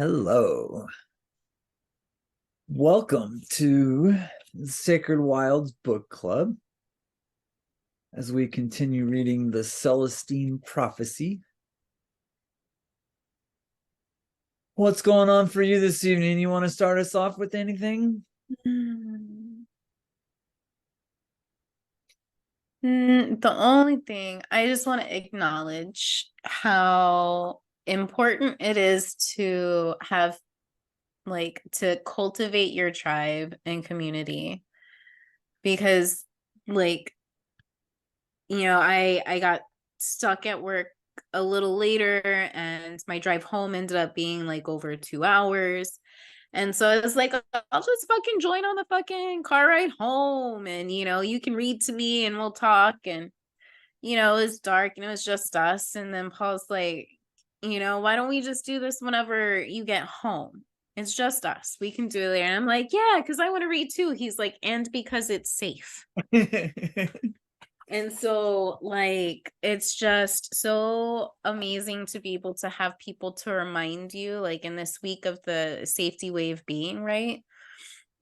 Hello. Welcome to the Sacred Wilds Book Club as we continue reading the Celestine Prophecy. What's going on for you this evening? You want to start us off with anything? The only thing I just want to acknowledge how important it is to have to cultivate your tribe and community because like I got stuck at work a little later and my drive home ended up being like over 2 hours. And so it's like, I'll just fucking join on the fucking car ride home and, you can read to me and we'll talk. And, it was dark and it was just us. And then Paul's like, why don't we just do this whenever you get home? It's just us. We can do it later. And I'm like, yeah, because I want to read too. He's like, and because it's safe. And so, it's just so amazing to be able to have people to remind you, like in this week of the safety wave being, right?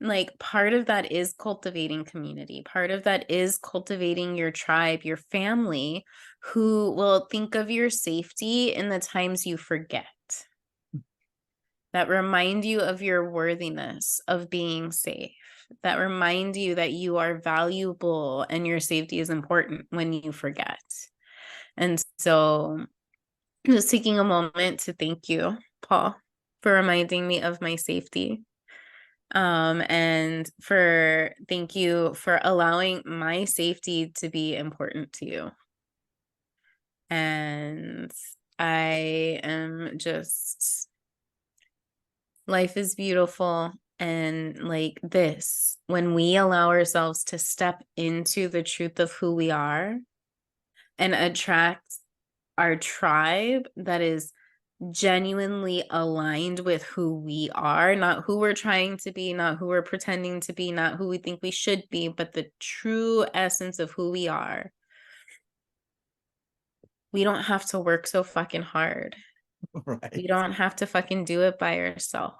Like, part of that is cultivating community. Part of that is cultivating your tribe, your family, who will think of your safety in the times you forget, that remind you of your worthiness of being safe, that remind you that you are valuable and your safety is important when you forget. And so just taking a moment to thank you, Paul, for reminding me of my safety. And thank you for allowing my safety to be important to you. And I am just, life is beautiful. And like this, when we allow ourselves to step into the truth of who we are and attract our tribe that is genuinely aligned with who we are, not who we're trying to be, not who we're pretending to be, not who we think we should be, but the true essence of who we are. We don't have to work so fucking hard. Right. We don't have to fucking do it by ourselves.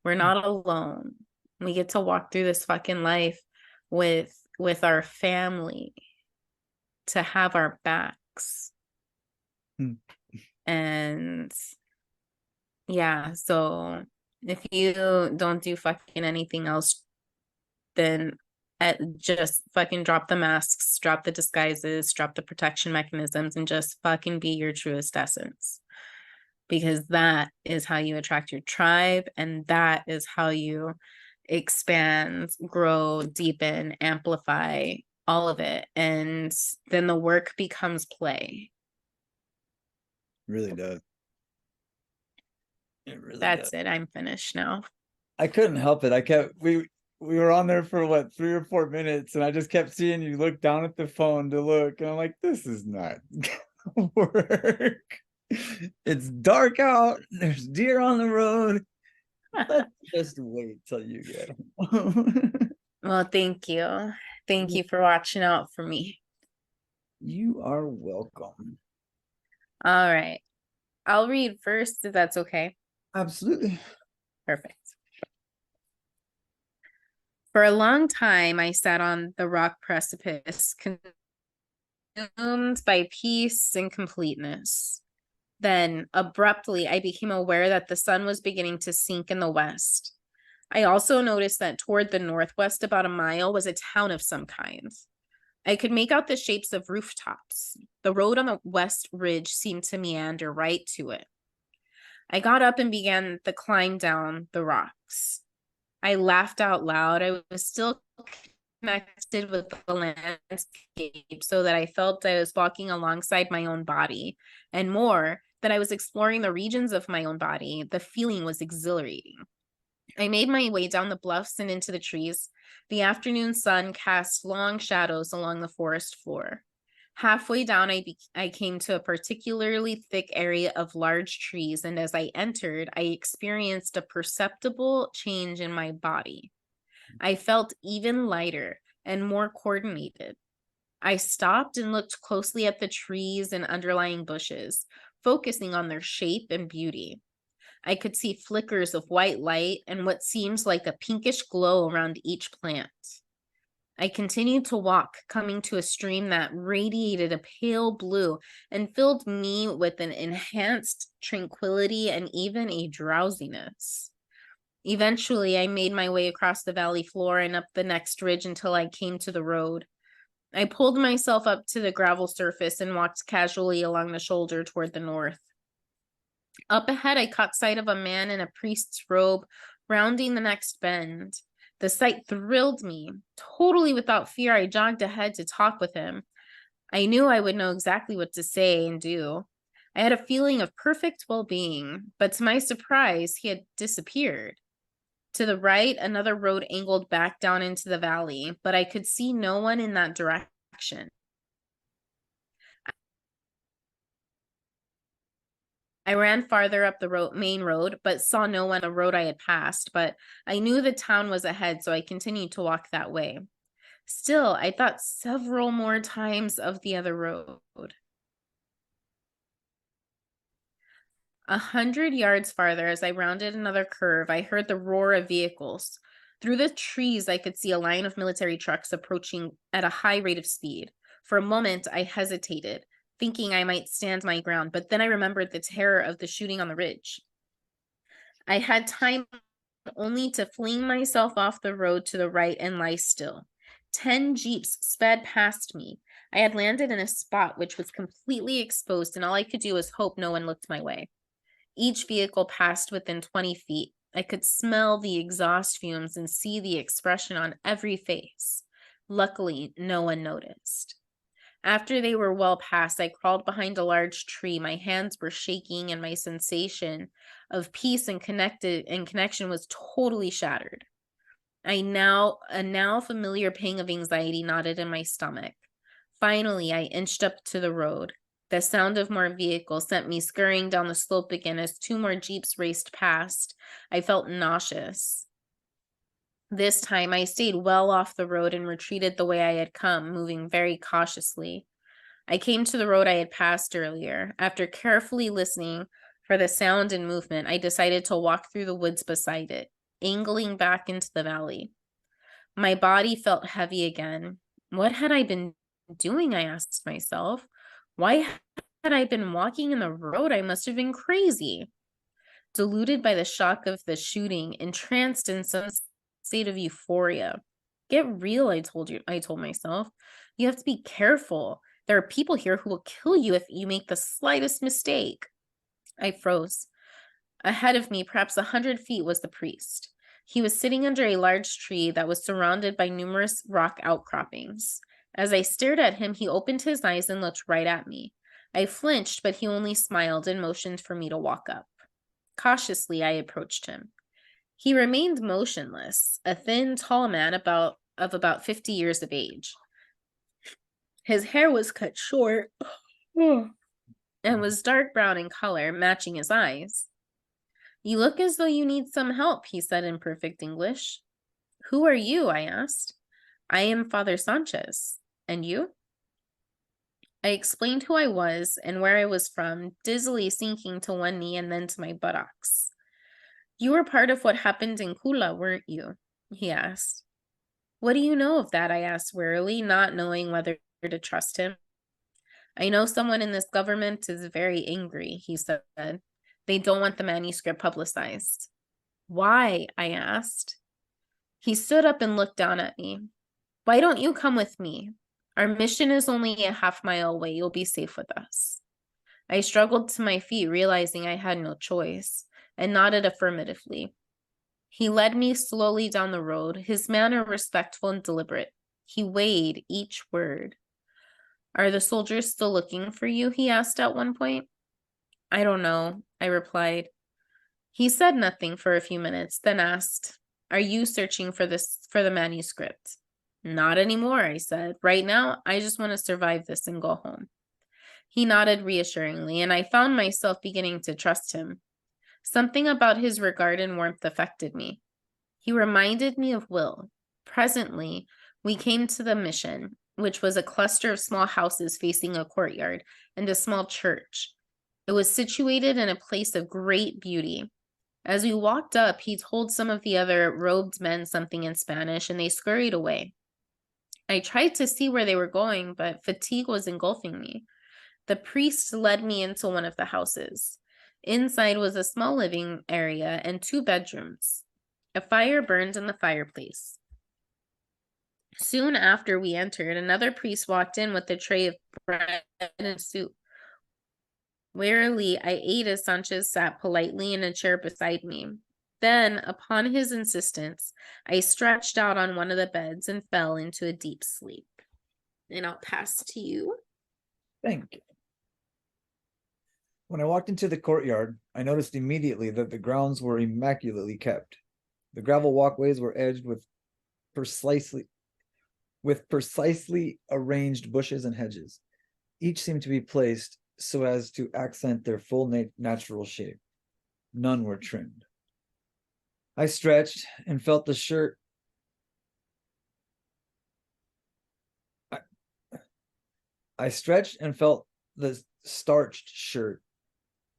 We're not alone. We get to walk through this fucking life with our family to have our backs. And yeah, so if you don't do fucking anything else, then just fucking drop the masks, drop the disguises, drop the protection mechanisms, and just fucking be your truest essence. Because that is how you attract your tribe, and that is how you expand, grow, deepen, amplify all of it. And then the work becomes play. Really does. It really That's does. it. I'm finished now. I couldn't help it. We were on there for what, 3 or 4 minutes, and I just kept seeing you look down at the phone to look, and I'm like, this is not gonna work. It's dark out, there's deer on the road. Let's just wait till you get home. Well, thank you. Thank you for watching out for me. You are welcome. All right. I'll read first if that's okay. Absolutely. Perfect. For a long time, I sat on the rock precipice, consumed by peace and completeness. Then, abruptly, I became aware that the sun was beginning to sink in the west. I also noticed that toward the northwest, about a mile, was a town of some kind. I could make out the shapes of rooftops. The road on the west ridge seemed to meander right to it. I got up and began the climb down the rocks. I laughed out loud. I was still connected with the landscape so that I felt I was walking alongside my own body, and more, that I was exploring the regions of my own body. The feeling was exhilarating. I made my way down the bluffs and into the trees. The afternoon sun cast long shadows along the forest floor. Halfway down, I came to a particularly thick area of large trees, and as I entered, I experienced a perceptible change in my body. I felt even lighter and more coordinated. I stopped and looked closely at the trees and underlying bushes, focusing on their shape and beauty. I could see flickers of white light and what seemed like a pinkish glow around each plant. I continued to walk, coming to a stream that radiated a pale blue and filled me with an enhanced tranquility and even a drowsiness. Eventually, I made my way across the valley floor and up the next ridge until I came to the road. I pulled myself up to the gravel surface and walked casually along the shoulder toward the north. Up ahead, I caught sight of a man in a priest's robe rounding the next bend. The sight thrilled me. Totally without fear, I jogged ahead to talk with him. I knew I would know exactly what to say and do. I had a feeling of perfect well-being, but to my surprise, he had disappeared. To the right, another road angled back down into the valley, but I could see no one in that direction. I ran farther up the main road, but saw no one on the road I had passed, but I knew the town was ahead, so I continued to walk that way. Still, I thought several more times of the other road. 100 yards farther, as I rounded another curve, I heard the roar of vehicles. Through the trees, I could see a line of military trucks approaching at a high rate of speed. For a moment, I hesitated, thinking I might stand my ground, but then I remembered the terror of the shooting on the ridge. I had time only to fling myself off the road to the right and lie still. 10 jeeps sped past me. I had landed in a spot which was completely exposed, and all I could do was hope no one looked my way. Each vehicle passed within 20 feet. I could smell the exhaust fumes and see the expression on every face. Luckily, no one noticed. After they were well past, I crawled behind a large tree. My hands were shaking, and my sensation of peace and connection was totally shattered. A now familiar pang of anxiety knotted in my stomach. Finally, I inched up to the road. The sound of more vehicles sent me scurrying down the slope again as 2 more jeeps raced past. I felt nauseous. This time, I stayed well off the road and retreated the way I had come, moving very cautiously. I came to the road I had passed earlier. After carefully listening for the sound and movement, I decided to walk through the woods beside it, angling back into the valley. My body felt heavy again. What had I been doing? I asked myself. Why had I been walking in the road? I must have been crazy. Deluded by the shock of the shooting, entranced in some state of euphoria. Get real, I told myself. You have to be careful. There are people here who will kill you if you make the slightest mistake. I froze. Ahead of me, perhaps 100 feet, was the priest. He was sitting under a large tree that was surrounded by numerous rock outcroppings. As I stared at him, he opened his eyes and looked right at me. I flinched, but he only smiled and motioned for me to walk up. Cautiously, I approached him. He remained motionless, a thin, tall man of about 50 years of age. His hair was cut short and was dark brown in color, matching his eyes. You look as though you need some help, he said in perfect English. Who are you? I asked. I am Father Sanchez. And you? I explained who I was and where I was from, dizzily sinking to one knee and then to my buttocks. You were part of what happened in Kula, weren't you? He asked. What do you know of that? I asked wearily, not knowing whether to trust him. I know someone in this government is very angry, he said. They don't want the manuscript publicized. Why? I asked. He stood up and looked down at me. Why don't you come with me? Our mission is only a half-mile away. You'll be safe with us. I struggled to my feet, realizing I had no choice, and nodded affirmatively. He led me slowly down the road, his manner respectful and deliberate. He weighed each word. Are the soldiers still looking for you? He asked at one point. I don't know, I replied. He said nothing for a few minutes, then asked, Are you searching for the manuscript? Not anymore, I said. Right now, I just want to survive this and go home. He nodded reassuringly, and I found myself beginning to trust him. Something about his regard and warmth affected me. He reminded me of Will. Presently, we came to the mission, which was a cluster of small houses facing a courtyard and a small church. It was situated in a place of great beauty. As we walked up, he told some of the other robed men something in Spanish, and they scurried away. I tried to see where they were going, but fatigue was engulfing me. The priest led me into one of the houses. Inside was a small living area and 2 bedrooms. A fire burned in the fireplace. Soon after we entered, another priest walked in with a tray of bread and soup. Warily, I ate as Sanchez sat politely in a chair beside me. Then, upon his insistence, I stretched out on one of the beds and fell into a deep sleep. And I'll pass to you. Thank you. When I walked into the courtyard, I noticed immediately that the grounds were immaculately kept. The gravel walkways were edged with precisely arranged bushes and hedges. Each seemed to be placed so as to accent their full natural shape. None were trimmed. I stretched and felt the shirt. I stretched and felt the starched shirt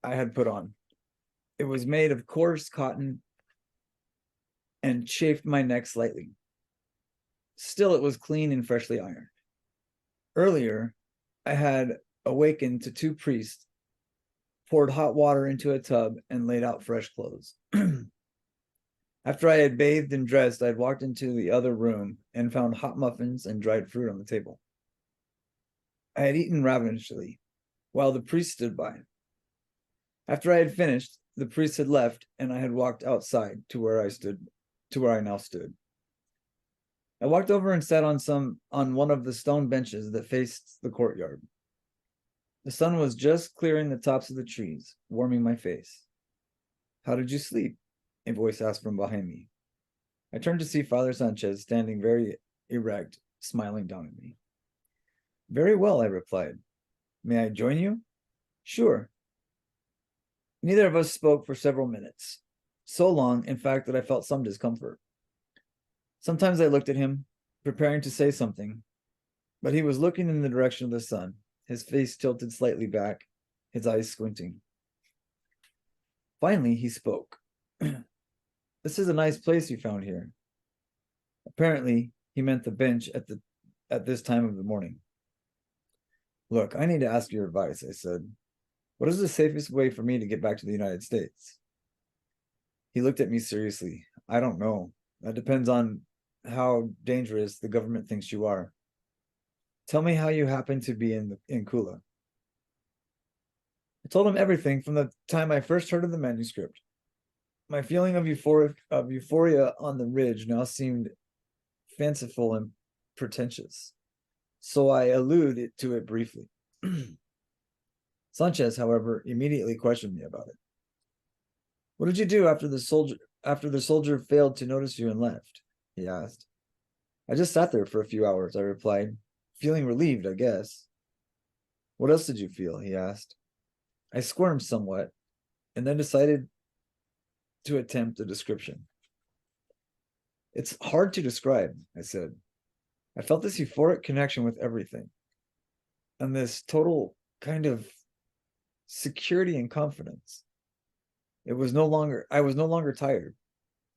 I had put on. It was made of coarse cotton and chafed my neck slightly. Still, it was clean and freshly ironed. Earlier, I had awakened to 2 priests, poured hot water into a tub, and laid out fresh clothes. After I had bathed and dressed, I had walked into the other room and found hot muffins and dried fruit on the table. I had eaten ravenously, while the priest stood by. After I had finished, the priest had left, and I had walked outside to where I now stood. I walked over and sat on one of the stone benches that faced the courtyard. The sun was just clearing the tops of the trees, warming my face. "How did you sleep?" a voice asked from behind me. I turned to see Father Sanchez standing very erect, smiling down at me. "Very well," I replied. "May I join you?" "Sure." Neither of us spoke for several minutes. So long, in fact, that I felt some discomfort. Sometimes I looked at him, preparing to say something, but he was looking in the direction of the sun, his face tilted slightly back, his eyes squinting. Finally, he spoke. "This is a nice place you found here." Apparently, he meant the bench at this time of the morning. "Look, I need to ask your advice," I said. "What is the safest way for me to get back to the United States?" He looked at me seriously. "I don't know. That depends on how dangerous the government thinks you are. Tell me how you happen to be in Kula." I told him everything from the time I first heard of the manuscript. My feeling of euphoria on the ridge now seemed fanciful and pretentious, so I alluded to it briefly. Sanchez, however, immediately questioned me about it. "What did you do after the soldier failed to notice you and left?" he asked. "I just sat there for a few hours," I replied, "feeling relieved, I guess." "What else did you feel?" he asked. I squirmed somewhat, and then decided to attempt a description. "It's hard to describe," I said. "I felt this euphoric connection with everything, and this total kind of security and confidence. I was no longer tired."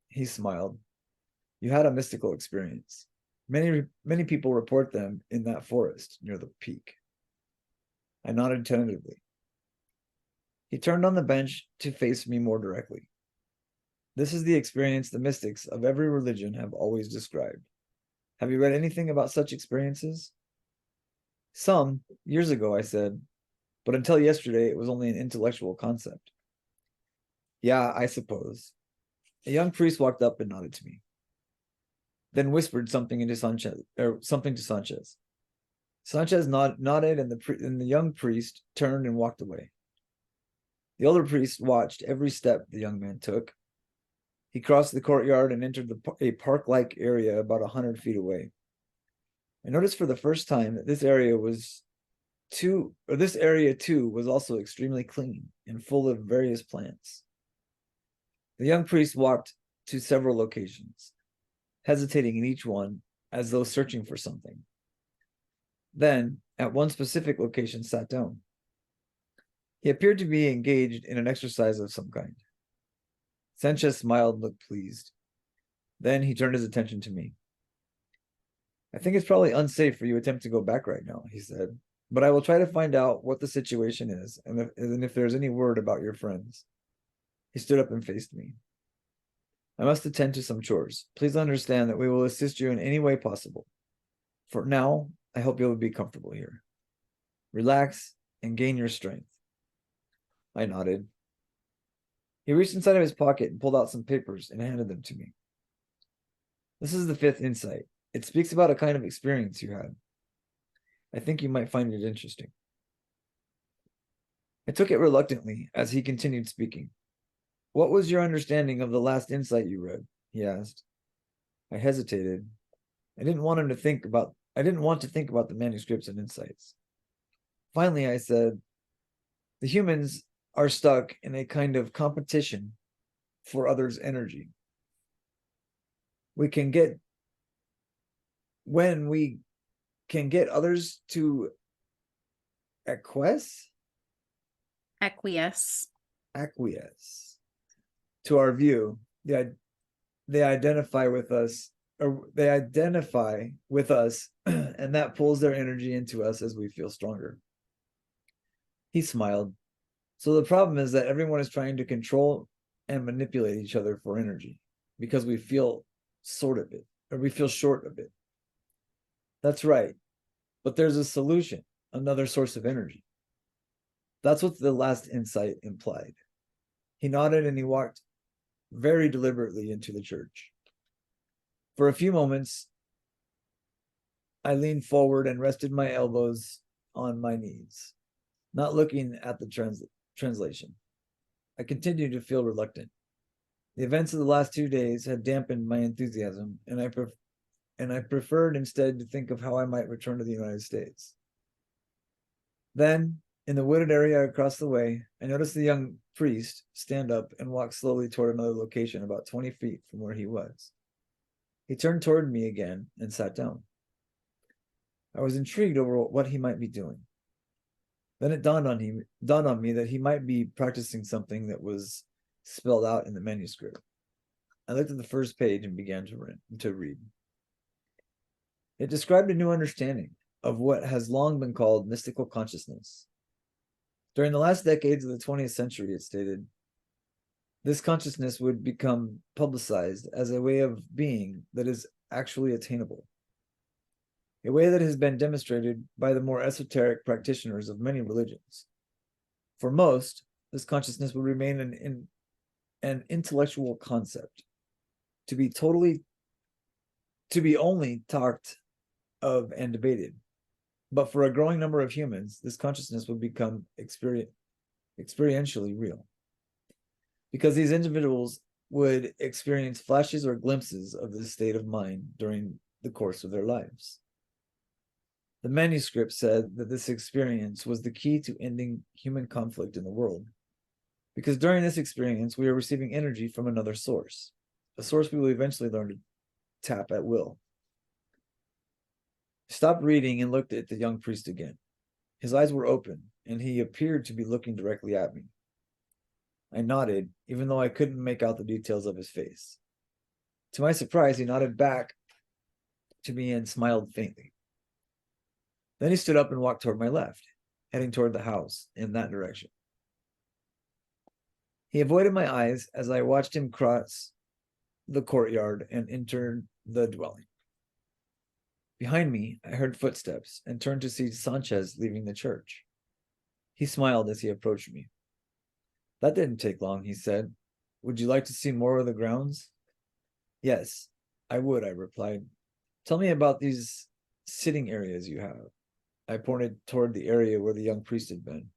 He smiled. "You had a mystical experience. Many people report them in that forest near the peak." I nodded tentatively. He turned on the bench to face me more directly. "This is the experience the mystics of every religion have always described. Have you read anything about such experiences?" "Some, years ago," I said, "but until yesterday it was only an intellectual concept." "Yeah, I suppose." A young priest walked up and nodded to me, then whispered something to Sanchez. Sanchez nodded, and the young priest turned and walked away. The older priest watched every step the young man took. He crossed the courtyard and entered a park-like area about 100 feet away. I noticed for the first time that this area too was also extremely clean and full of various plants. The young priest walked to several locations, hesitating in each one as though searching for something. Then, at one specific location, sat down. He appeared to be engaged in an exercise of some kind. Sanchez smiled and looked pleased. Then he turned his attention to me. I think it's probably unsafe for you to attempt to go back right now, he said, but I will try to find out what the situation is and if there's any word about your friends. He stood up and faced me. I must attend to some chores. Please understand that we will assist you in any way possible. For now, I hope you'll be comfortable here. Relax and gain your strength. I nodded. He reached inside of his pocket and pulled out some papers and handed them to me. This is the 5th insight. It speaks about a kind of experience you had. I think you might find it interesting. I took it reluctantly as he continued speaking. What was your understanding of the last insight you read? He asked. I hesitated. I didn't want to think about the manuscripts and insights. Finally, I said, the humans are stuck in a kind of competition for others' energy. When we can get others to acquiesce to our view, they identify with us, and that pulls their energy into us as we feel stronger. He smiled. So the problem is that everyone is trying to control and manipulate each other for energy because we feel short of it. That's right. But there's a solution, another source of energy. That's what the last insight implied. He nodded and he walked very deliberately into the church. For a few moments, I leaned forward and rested my elbows on my knees, not looking at the translation. I continued to feel reluctant. The events of the last 2 days had dampened my enthusiasm, and I preferred instead to think of how I might return to the United States. Then, in the wooded area across the way, I noticed the young priest stand up and walk slowly toward another location about 20 feet from where he was. He turned toward me again and sat down. I was intrigued over what he might be doing. Then it dawned on me that he might be practicing something that was spelled out in the manuscript. I looked at the first page and began to read. It described a new understanding of what has long been called mystical consciousness. During the last decades of the 20th century, it stated, this consciousness would become publicized as a way of being that is actually attainable, a way that has been demonstrated by the more esoteric practitioners of many religions. For most, this consciousness would remain an intellectual concept, to be only talked of and debated. But for a growing number of humans, this consciousness would become experientially real, because these individuals would experience flashes or glimpses of this state of mind during the course of their lives. The manuscript said that this experience was the key to ending human conflict in the world, because during this experience, we are receiving energy from another source, a source we will eventually learn to tap at will. I stopped reading and looked at the young priest again. His eyes were open, and he appeared to be looking directly at me. I nodded, even though I couldn't make out the details of his face. To my surprise, he nodded back to me and smiled faintly. Then he stood up and walked toward my left, heading toward the house in that direction. He avoided my eyes as I watched him cross the courtyard and enter the dwelling. Behind me, I heard footsteps and turned to see Sanchez leaving the church. He smiled as he approached me. That didn't take long, he said. Would you like to see more of the grounds? Yes, I would, I replied. Tell me about these sitting areas you have. I pointed toward the area where the young priest had been.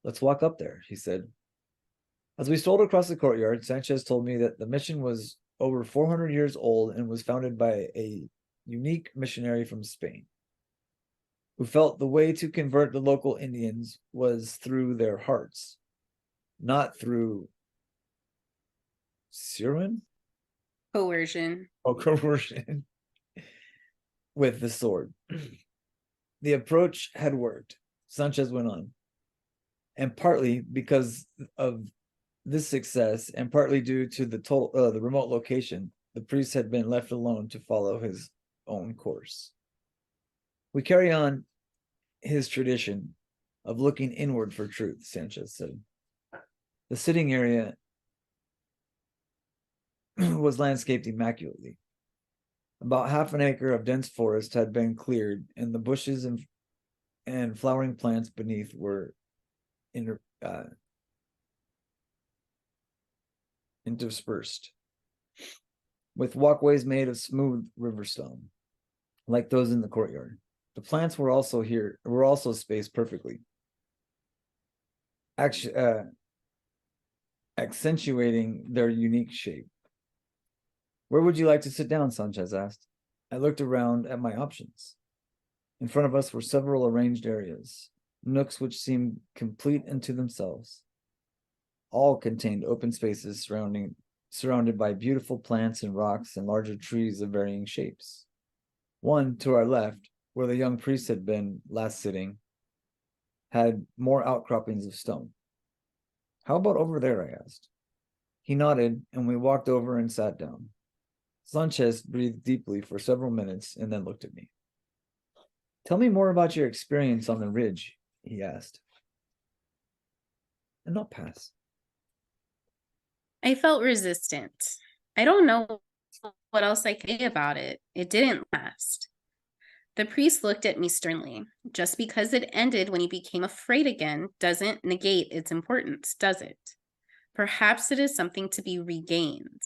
Let's walk up there, he said. As we strolled across the courtyard, Sanchez told me that the mission was over 400 years old and was founded by a unique missionary from Spain, who felt the way to convert the local Indians was through their hearts, not through coercion with the sword. The approach had worked, Sanchez went on, and partly because of this success, and partly due to the remote location, the priest had been left alone to follow his own course. We carry on his tradition of looking inward for truth, Sanchez said. The sitting area was landscaped immaculately. About half an acre of dense forest had been cleared, and the bushes and flowering plants beneath were interspersed with walkways made of smooth river stone, like those in the courtyard. The plants were also spaced perfectly, accentuating their unique shape. Where would you like to sit down? Sanchez asked. I looked around at my options. In front of us were several arranged areas, nooks which seemed complete unto themselves. All contained open spaces surrounded by beautiful plants and rocks and larger trees of varying shapes. One, to our left, where the young priest had been last sitting, had more outcroppings of stone. How about over there? I asked. He nodded, and we walked over and sat down. Sanchez breathed deeply for several minutes and then looked at me. Tell me more about your experience on the ridge, he asked. And I'll pass. I felt resistant. I don't know what else I could say about it. It didn't last. The priest looked at me sternly. Just because it ended when he became afraid again doesn't negate its importance, does it? Perhaps it is something to be regained.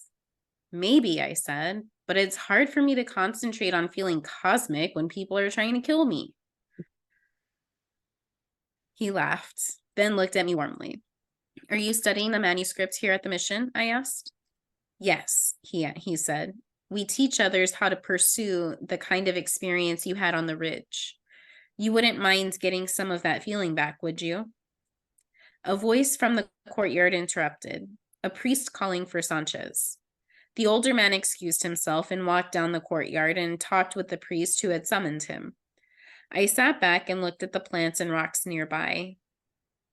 Maybe, I said, but it's hard for me to concentrate on feeling cosmic when people are trying to kill me. He laughed, then looked at me warmly. Are you studying the manuscript here at the mission? I asked. Yes, he said. We teach others how to pursue the kind of experience you had on the ridge. You wouldn't mind getting some of that feeling back, would you? A voice from the courtyard interrupted, a priest calling for Sanchez. The older man excused himself and walked down the courtyard and talked with the priest who had summoned him. I sat back and looked at the plants and rocks nearby,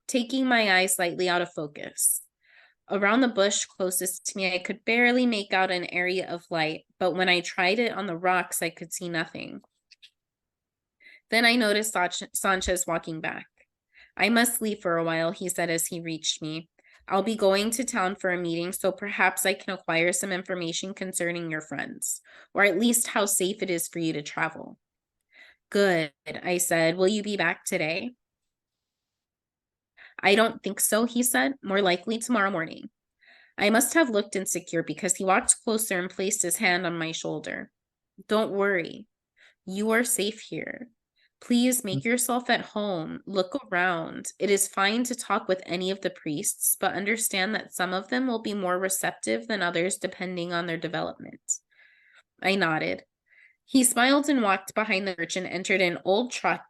taking my eyes slightly out of focus. Around the bush closest to me, I could barely make out an area of light, but when I tried it on the rocks, I could see nothing. Then I noticed Sanchez walking back. I must leave for a while, he said as he reached me. I'll be going to town for a meeting, so perhaps I can acquire some information concerning your friends, or at least how safe it is for you to travel. Good, I said. Will you be back today? I don't think so, he said. More likely tomorrow morning. I must have looked insecure because he walked closer and placed his hand on my shoulder. Don't worry. You are safe here. Please make yourself at home. Look around. It is fine to talk with any of the priests, but understand that some of them will be more receptive than others depending on their development. I nodded. He smiled and walked behind the church and entered an old truck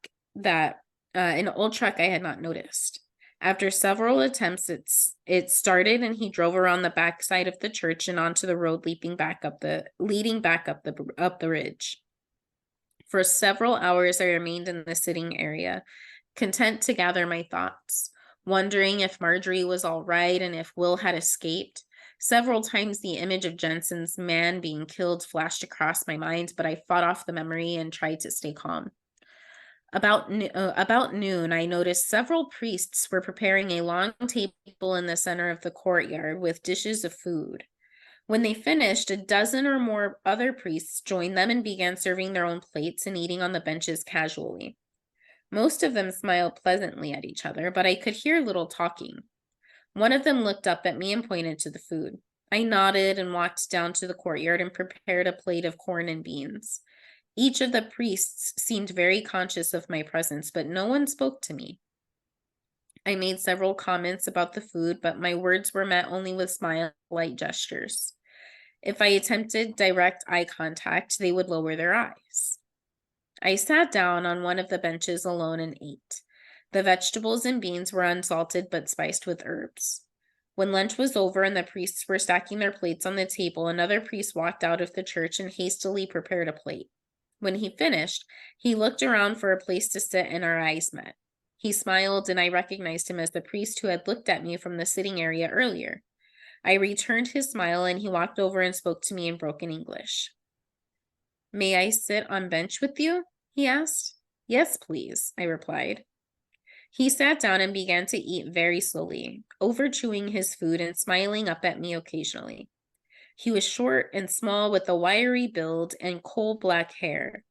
I had not noticed. After several attempts, it started, and he drove around the backside of the church and onto the road leading back up the ridge. For several hours, I remained in the sitting area, content to gather my thoughts, wondering if Marjorie was all right and if Will had escaped. Several times the image of Jensen's man being killed flashed across my mind, but I fought off the memory and tried to stay calm. About noon, I noticed several priests were preparing a long table in the center of the courtyard with dishes of food. When they finished, a dozen or more other priests joined them and began serving their own plates and eating on the benches casually. Most of them smiled pleasantly at each other, but I could hear little talking. One of them looked up at me and pointed to the food. I nodded and walked down to the courtyard and prepared a plate of corn and beans. Each of the priests seemed very conscious of my presence, but no one spoke to me. I made several comments about the food, but my words were met only with smile-like gestures. If I attempted direct eye contact, they would lower their eyes. I sat down on one of the benches alone and ate. The vegetables and beans were unsalted but spiced with herbs. When lunch was over and the priests were stacking their plates on the table, another priest walked out of the church and hastily prepared a plate. When he finished, he looked around for a place to sit and our eyes met. He smiled and I recognized him as the priest who had looked at me from the sitting area earlier. I returned his smile and he walked over and spoke to me in broken English. May I sit on bench with you? He asked. Yes, please, I replied. He sat down and began to eat very slowly, overchewing his food and smiling up at me occasionally. He was short and small with a wiry build and coal-black hair.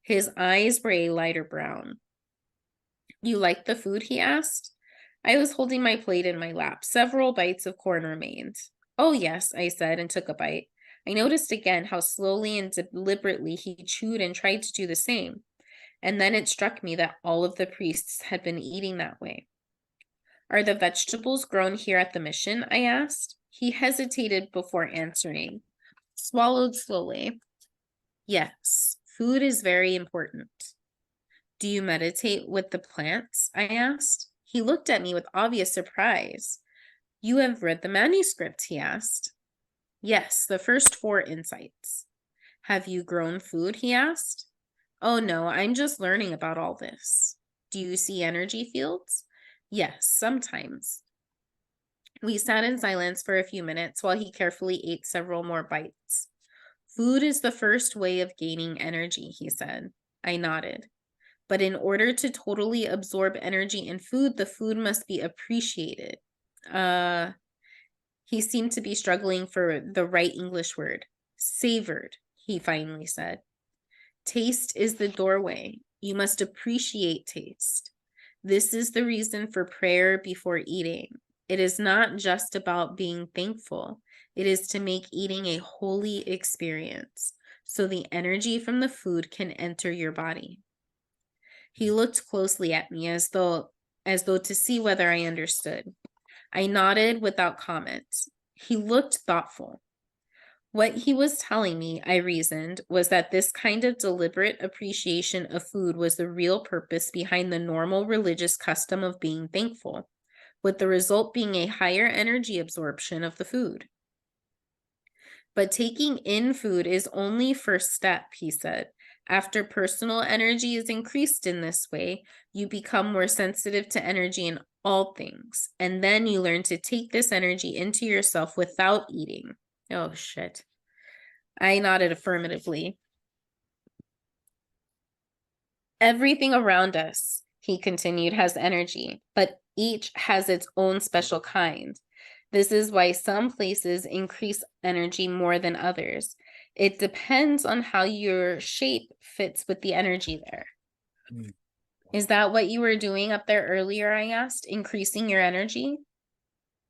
His eyes were a lighter brown. You like the food? He asked. I was holding my plate in my lap. Several bites of corn remained. Oh, yes, I said and took a bite. I noticed again how slowly and deliberately he chewed and tried to do the same. And then it struck me that all of the priests had been eating that way. Are the vegetables grown here at the mission? I asked. He hesitated before answering, swallowed slowly. Yes, food is very important. Do you meditate with the plants? I asked. He looked at me with obvious surprise. You have read the manuscript, he asked. Yes, the first 4 insights. Have you grown food? He asked. Oh no, I'm just learning about all this. Do you see energy fields? Yes, sometimes. We sat in silence for a few minutes while he carefully ate several more bites. Food is the first way of gaining energy, he said. I nodded. But in order to totally absorb energy in food, the food must be appreciated. He seemed to be struggling for the right English word. Savored, he finally said. Taste is the doorway. You must appreciate taste. This is the reason for prayer before eating. It is not just about being thankful. It is to make eating a holy experience, so the energy from the food can enter your body. He looked closely at me as though to see whether I understood. I nodded without comment. He looked thoughtful. What he was telling me, I reasoned, was that this kind of deliberate appreciation of food was the real purpose behind the normal religious custom of being thankful, with the result being a higher energy absorption of the food. But taking in food is only first step, he said. After personal energy is increased in this way, you become more sensitive to energy in all things, and then you learn to take this energy into yourself without eating. Oh, shit. I nodded affirmatively. Everything around us, he continued, has energy, but each has its own special kind. This is why some places increase energy more than others. It depends on how your shape fits with the energy there. Is that what you were doing up there earlier? I asked, increasing your energy?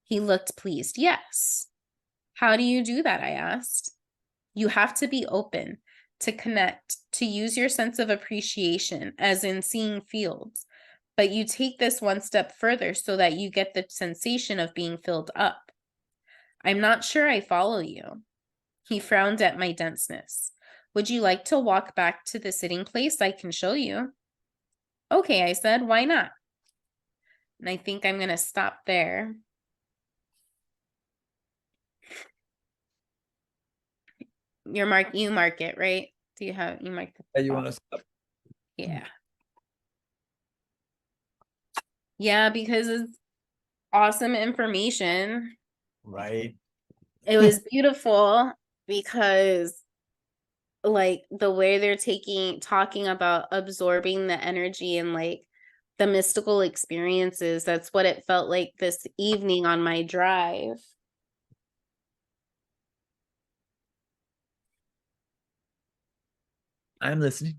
He looked pleased. Yes. How do you do that? I asked. You have to be open, to connect, to use your sense of appreciation, as in seeing fields. But you take this one step further so that you get the sensation of being filled up. I'm not sure I follow you. He frowned at my denseness. Would you like to walk back to the sitting place? I can show you. Okay, I said, why not? And I think I'm going to stop there. You mark it, right? Do you mark the Hey, you want to stop? Yeah. Yeah, because it's awesome information. Right. It was beautiful because like the way they're talking about absorbing the energy and like the mystical experiences, that's what it felt like this evening on my drive. I'm listening.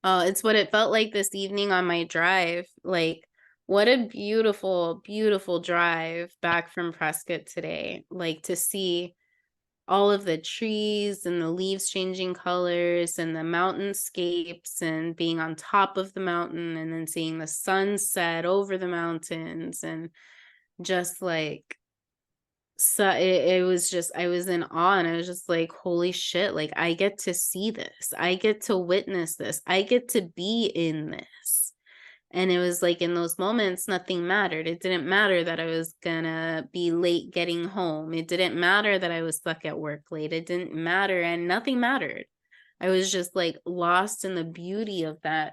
Oh, it's what it felt like this evening on my drive. Like, what a beautiful, beautiful drive back from Prescott today. Like, to see all of the trees and the leaves changing colors and the mountainscapes and being on top of the mountain and then seeing the sun set over the mountains and just like, so it was just, I was in awe and I was just like, holy shit, like I get to see this, I get to witness this, I get to be in this. And it was like in those moments, nothing mattered. It didn't matter that I was gonna be late getting home. It didn't matter that I was stuck at work late. It didn't matter and nothing mattered. I was just like lost in the beauty of that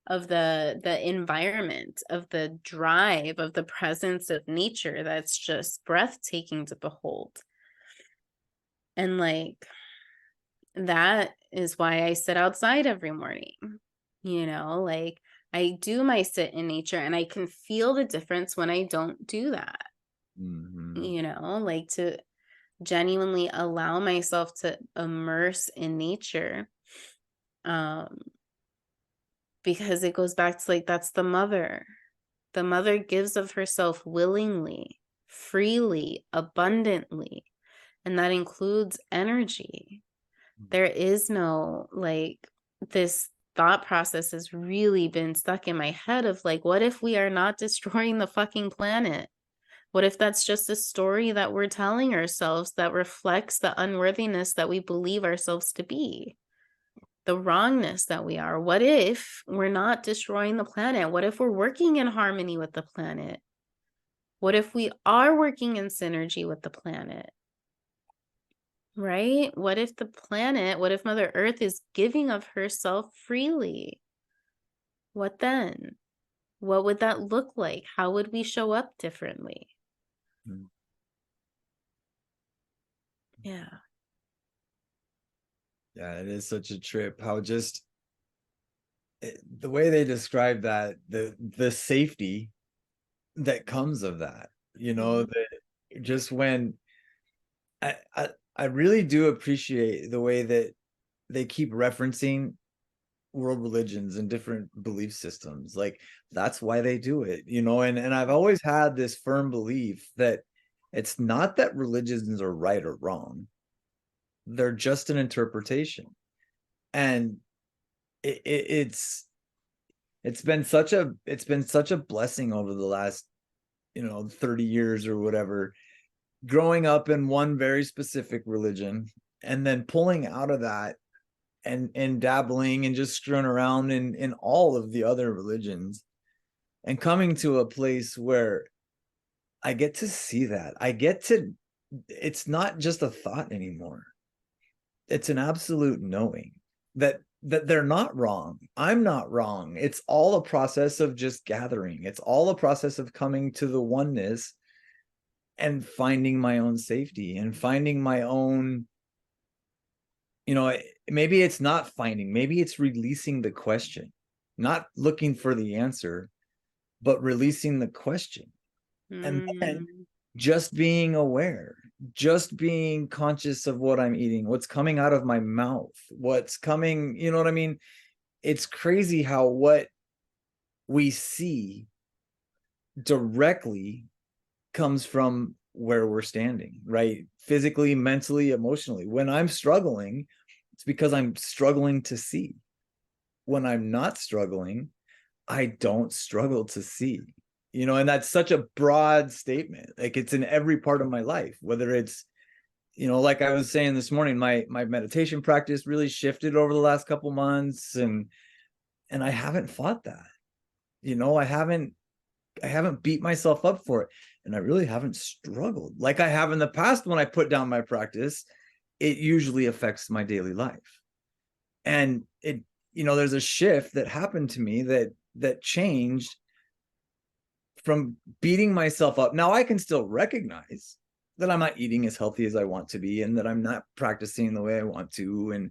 of the environment, of the drive, of the presence of nature that's just breathtaking to behold. And like that is why I sit outside every morning. Like I do my sit in nature and I can feel the difference when I don't do that. Mhm. Like to genuinely allow myself to immerse in nature. Um because it goes back to like that's the mother. The mother gives of herself willingly, freely, abundantly, and that includes energy. There is no like this thought process has really been stuck in my head of like, what if we are not destroying the fucking planet? What if that's just a story that we're telling ourselves that reflects the unworthiness that we believe ourselves to be? The wrongness that we are. What if we're not destroying the planet? What if we're working in harmony with the planet? What if we are working in synergy with the planet? Right? What if what if Mother Earth is giving of herself freely? What then? What would that look like? How would we show up differently? Mm. Yeah. Yeah, it is such a trip how just the way they describe that, the safety that comes of that, Mhm. that just when I really do appreciate the way that they keep referencing world religions and different belief systems. Like that's why they do it, and I've always had this firm belief that it's not that religions are right or wrong. They're just an interpretation. And it's it's been such a blessing over the last 30 years or whatever, growing up in one very specific religion and then pulling out of that and dabbling and just screwing around in all of the other religions and coming to a place where I get to see that. It's not just a thought anymore. It's an absolute knowing that they're not wrong. I'm not wrong. It's all a process of just gathering. It's all a process of coming to the oneness and finding my own safety and finding my own, maybe it's not finding, maybe it's releasing the question, not looking for the answer, but releasing the question. And then Mm. just being aware, just being conscious of what I'm eating, what's coming out of my mouth, what's coming, you know what I mean? It's crazy how what we see directly comes from where we're standing, right? Physically, mentally, emotionally. When I'm struggling, it's because I'm struggling to see. When I'm not struggling, I don't struggle to see. And that's such a broad statement. Like it's in every part of my life, whether it's, like I was saying this morning, my meditation practice really shifted over the last couple months, and I haven't fought that. I haven't beat myself up for it, and I really haven't struggled like I have in the past. When I put down my practice, it usually affects my daily life. And there's a shift that happened to me that changed from beating myself up. Now I can still recognize that I'm not eating as healthy as I want to be and that I'm not practicing the way I want to.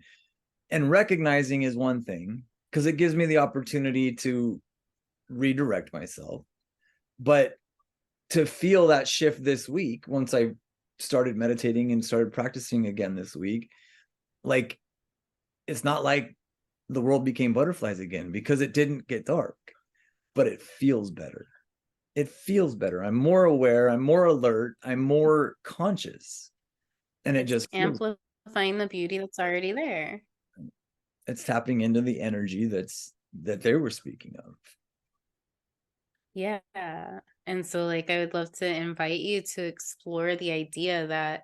And recognizing is one thing, because it gives me the opportunity to redirect myself. But to feel that shift this week, once I started meditating and started practicing again this week, like it's not like the world became butterflies again, because it didn't get dark, but it feels better. It feels better. I'm more aware, I'm more alert, I'm more conscious, and it It's just feels, amplifying the beauty that's already there. it's tapping into the energy that they were speaking of. Yeah. And so like I would love to invite you to explore the idea that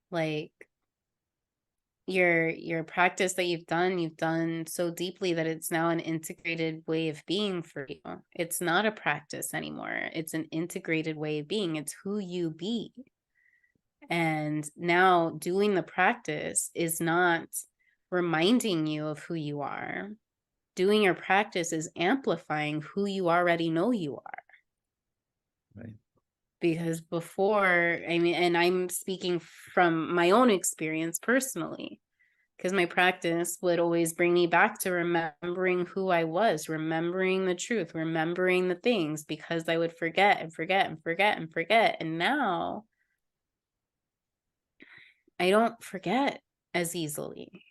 like your practice that you've done so deeply that it's now an integrated way of being for you. It's not a practice anymore. It's an integrated way of being. It's who you be. And now doing the practice is not reminding you of who you are. doing your practice is amplifying who you already know you are. Right. Because before, I mean, and I'm speaking from my own experience personally, because my practice would always bring me back to remembering who I was, remembering the truth, remembering the things, because I would forget and forget and forget and forget. And now I don't forget as easily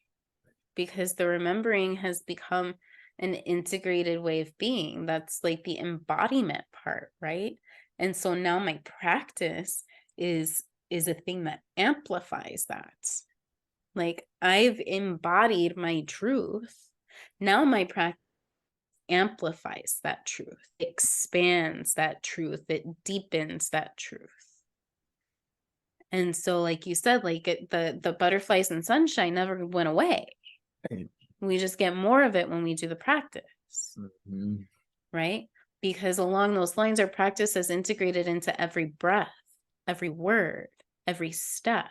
because the remembering has become an integrated way of being. That's like the embodiment part, right? And so now my practice is a thing that amplifies that. Like I've embodied my truth. Now my practice amplifies that truth, expands that truth, it deepens that truth. And so, like you said, like the butterflies and sunshine never went away. Right. We just get more of it when we do the practice, Mhm. right? Because along those lines, our practice is integrated into every breath, every word, every step.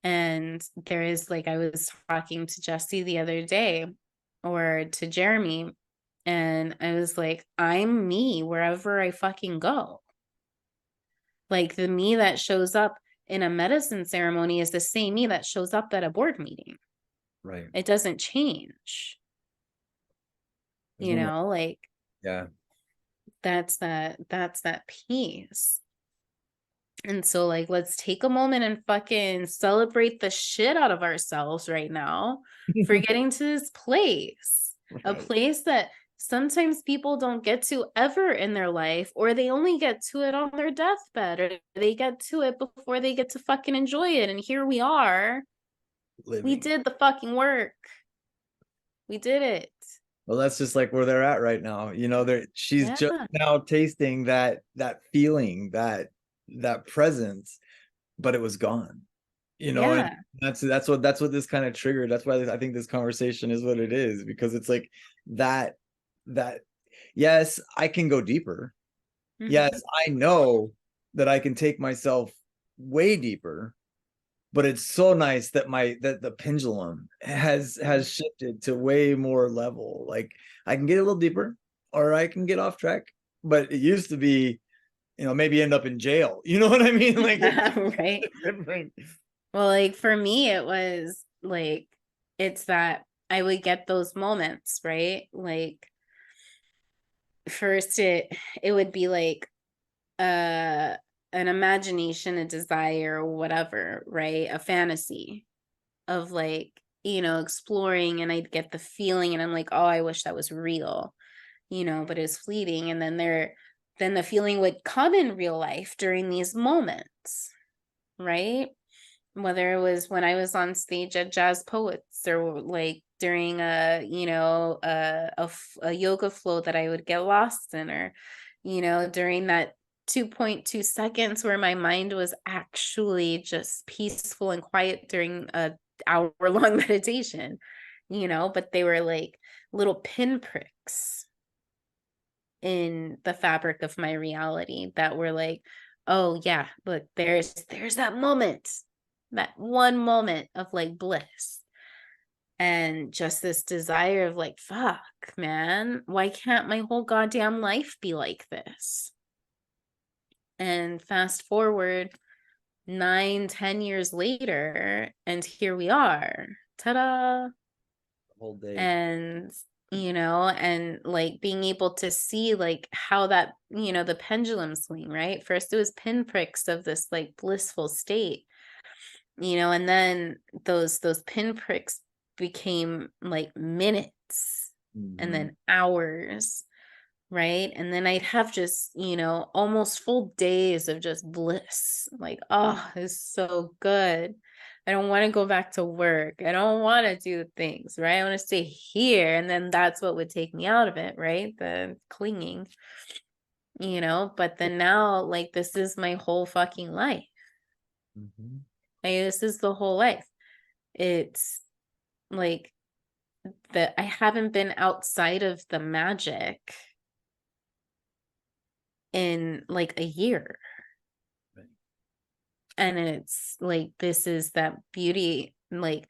And there is, like, I was talking to Jesse the other day or to Jeremy, and I was like, I'm me wherever I fucking go. Like the me that shows up in a medicine ceremony is the same me that shows up at a board meeting. Right. It doesn't change, There's no more. like Yeah. that's that piece. And so, like, let's take a moment and fucking celebrate the shit out of ourselves right now for getting to this place, a Right. place that sometimes people don't get to ever in their life, or they only get to it on their deathbed, or they get to it before they get to fucking enjoy it. And here we are. We Living. did the fucking work. We did it. Well, that's just like where they're at right now. She's just Yeah. now tasting that feeling, that presence, but it was gone. And Yeah. that's what this kind of triggered. That's why I think this conversation is what it is, because it's like that yes, I can go deeper. Mhm. Yes, I know that I can take myself way deeper, but it's so nice that the pendulum has shifted to way more level. Like I can get a little deeper or I can get off track, but it used to be, maybe end up in jail. You know what I mean? Like it's Yeah, right. different. Well, like for me, it was like, it's that I would get those moments, right? Like first it would be like uh an imagination, a desire, or whatever, right? A fantasy of like, exploring, and I'd get the feeling and I'm like, oh, I wish that was real, but it's fleeting. And then the feeling would come in real life during these moments, right? Whether it was when I was on stage at Jazz Poets, or like during a yoga flow that I would get lost in, or during that 2.2 seconds where my mind was actually just peaceful and quiet during a hour long meditation, but they were like little pinpricks in the fabric of my reality that were like, oh yeah, look, there's that moment, that one moment of like bliss, and just this desire of like, fuck, man, why can't my whole goddamn life be like this? And fast forward 9, 10 years later, and here we are. Ta-da. Whole day. And and like being able to see like how that, the pendulum swing, right? First it was pinpricks of this like blissful state, and then those pinpricks became like minutes, and Mhm. then hours, right? And then I'd have just, almost full days of just bliss. Like, oh, it's so good. I don't want to go back to work. I don't want to do things, right? I want to stay here. And then that's what would take me out of it, right? The clinging, but then now, like, this is my whole fucking life. Mhm. Like, this is the whole life. It's like that I haven't been outside of the magic in like a year. Right. And it's like, this is that beauty, like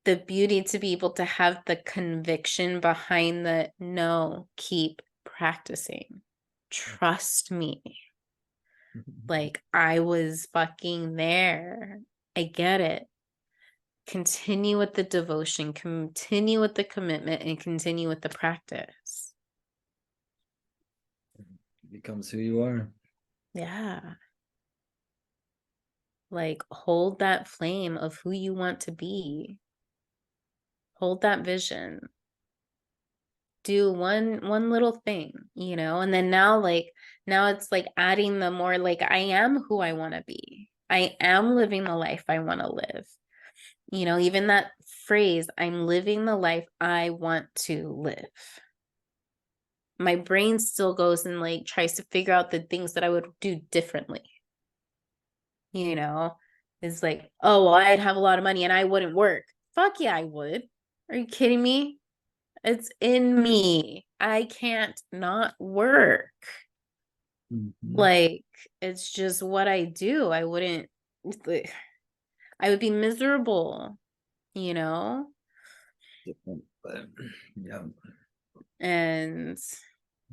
the beauty to be able to have the conviction behind the no, keep practicing. Trust me. Like, I was fucking there. I get it. Continue with the devotion, continue with the commitment, and continue with the practice. It becomes who you are. Yeah. Like, hold that flame of who you want to be. Hold that vision. Do one little thing, you know, and then now it's like adding the more like I am who I want to be. I am living the life I want to live. You know, even that phrase, I'm living the life I want to live. My brain still goes and like tries to figure out the things that I would do differently. You know, it's like, oh, well, I'd have a lot of money and I wouldn't work. Fuck yeah, I would. Are you kidding me? It's in me. I can't not work. Like, it's just what I do. I would be miserable, you know? Different, but yeah. And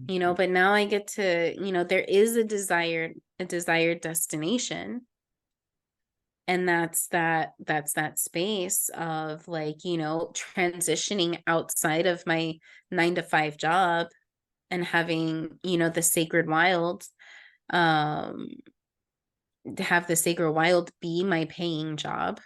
you know, but now I get to, you know, there is a desired destination. And that's that space of like, you know, transitioning outside of my 9 to 5 job and having, you know, the sacred wild, um, to have the sacred wild be my paying job,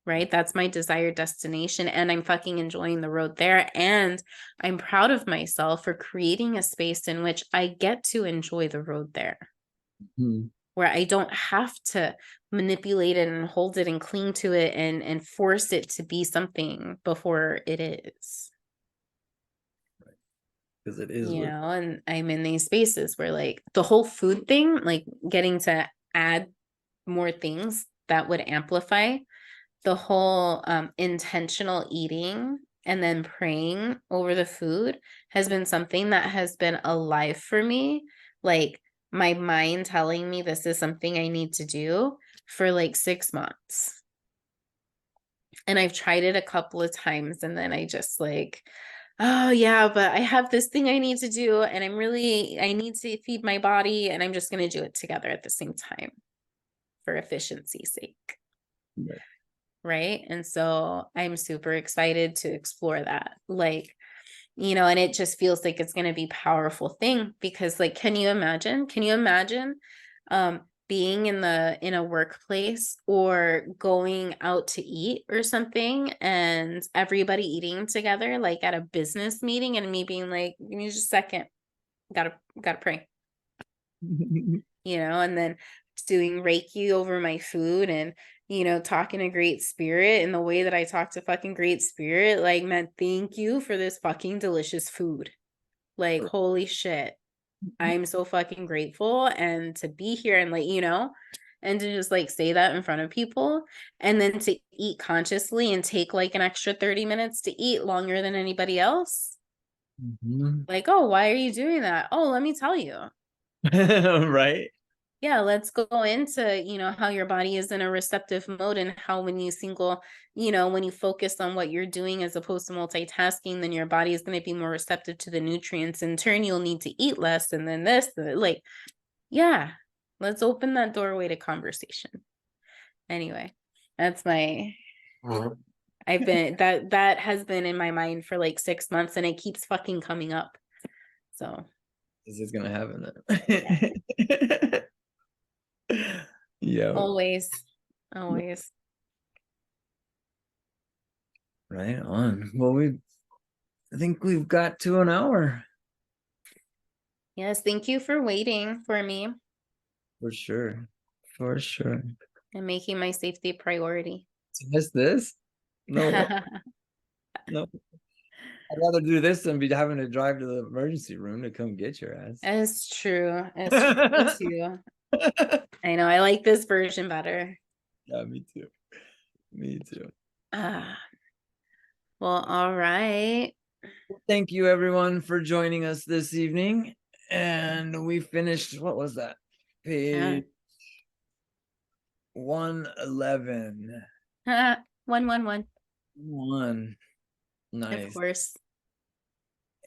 right? That's my desired destination. And I'm fucking enjoying the road there. And I'm proud of myself for creating a space in which I get to enjoy the road there, where I don't have to manipulate it and hold it and cling to it and force it to be something before it is. Because it is, you know, and I'm in these spaces where like the whole food thing, like getting to add more things that would amplify the whole intentional eating and then praying over the food has been something that has been alive for me. Like my mind telling me this is something I need to do for like 6 months. And I've tried it a couple of times and then I just like, oh yeah, but I have this thing I need to do and I need to feed my body and I'm just going to do it together at the same time for efficiency's sake. Right. And so I'm super excited to explore that. Like, you know, and it just feels like it's going to be a powerful thing because like, can you imagine being in a workplace or going out to eat or something and everybody eating together, like at a business meeting and me being like, give me just a second, gotta pray, you know, and then doing Reiki over my food and, you know, talking to Great Spirit and the way that I talk to fucking Great Spirit, like, man, thank you for this fucking delicious food. Like, holy shit. I'm so fucking grateful and to be here and like, you know, and to just like say that in front of people and then to eat consciously and take like an extra 30 minutes to eat longer than anybody else. Like, oh, why are you doing that? Oh, let me tell you. Right. Yeah, let's go into, you know, how your body is in a receptive mode and how when you you know, when you focus on what you're doing as opposed to multitasking, then your body is going to be more receptive to the nutrients. In turn, you'll need to eat less and then this, like, yeah, let's open that doorway to conversation. Anyway, that's my that has been in my mind for like 6 months and it keeps fucking coming up. So This is gonna happen yeah. then. Yeah. Always. Right on. Well, I think we've got to an hour. Yes, thank you for waiting for me. For sure. For sure. And making my safety a priority. Just this? No way. No. I'd rather do this than be having to drive to the emergency room to come get your ass. It's true. It's true. Me too. I know. I like this version better. Yeah, me too. Me too. Well, all right. Thank you everyone for joining us this evening. And we finished, what was that? Page 111. 111. One. Of Nice. course.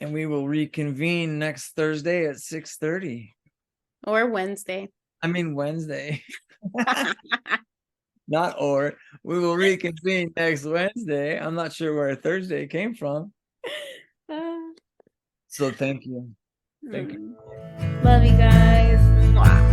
And we will reconvene next Thursday at 6:30. Or Wednesday. I mean Wednesday. Not or. We will reconvene next Wednesday. I'm not sure where Thursday came from. So thank you. Thank you. Love you guys. Mwah.